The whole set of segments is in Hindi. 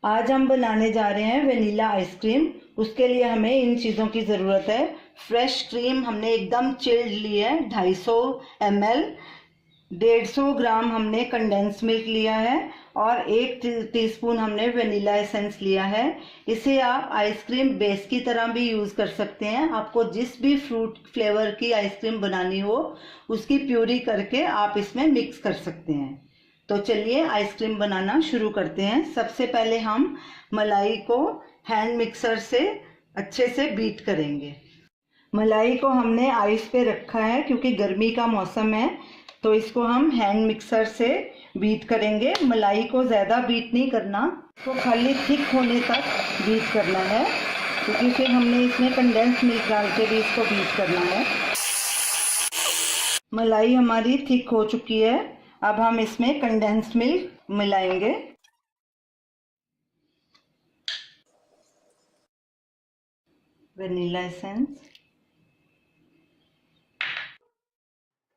आज हम बनाने जा रहे हैं वेनिला आइसक्रीम। उसके लिए हमें इन चीज़ों की ज़रूरत है। फ्रेश क्रीम हमने एकदम चिल्ड ली है 250 ml। 150 ग्राम हमने कंडेंस मिल्क लिया है और 1 टीस्पून हमने वेनिला एसेंस लिया है। इसे आप आइसक्रीम बेस की तरह भी यूज़ कर सकते हैं। आपको जिस भी फ्रूट फ्लेवर की आइसक्रीम बनानी हो उसकी प्यूरी करके आप इसमें मिक्स कर सकते हैं। तो चलिए आइसक्रीम बनाना शुरू करते हैं। सबसे पहले हम मलाई को हैंड मिक्सर से अच्छे से बीट करेंगे। मलाई को हमने आइस पे रखा है क्योंकि गर्मी का मौसम है, तो इसको हम हैंड मिक्सर से बीट करेंगे। मलाई को ज़्यादा बीट नहीं करना, तो खाली थिक होने तक बीट करना है, क्योंकि फिर हमने इसमें कंडेंस मिल्क डाल के भी इसको बीट करना है। मलाई हमारी थिक हो चुकी है। अब हम इसमें कंडेंस्ड मिल्क मिलाएंगे। वेनिला एसेंस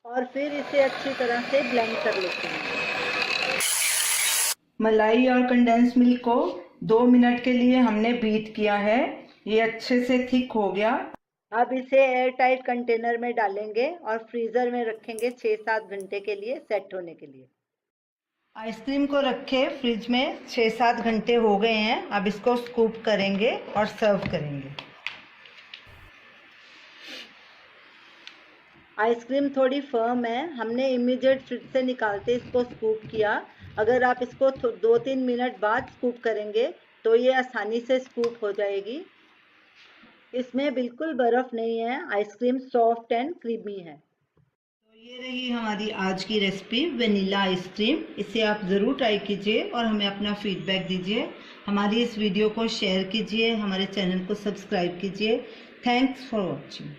और फिर इसे अच्छी तरह से ब्लेंड कर लेते हैं। मलाई और कंडेंस्ड मिल्क को 2 मिनट के लिए हमने बीट किया है। ये अच्छे से थिक हो गया। अब इसे एयर टाइट कंटेनर में डालेंगे और फ्रीज़र में रखेंगे 6-7 घंटे के लिए सेट होने के लिए। आइसक्रीम को रखे फ्रिज में 6-7 घंटे हो गए हैं। अब इसको स्कूप करेंगे और सर्व करेंगे। आइसक्रीम थोड़ी फर्म है, हमने इमीडिएट फ्रिज से निकालते इसको स्कूप किया। अगर आप इसको 2-3 मिनट बाद स्कूप करेंगे तो ये आसानी से स्कूप हो जाएगी। इसमें बिल्कुल बर्फ़ नहीं है, आइसक्रीम सॉफ्ट एंड क्रीमी है। तो ये रही हमारी आज की रेसिपी वेनिला आइसक्रीम। इसे आप ज़रूर ट्राई कीजिए और हमें अपना फीडबैक दीजिए। हमारी इस वीडियो को शेयर कीजिए, हमारे चैनल को सब्सक्राइब कीजिए। Thanks for watching.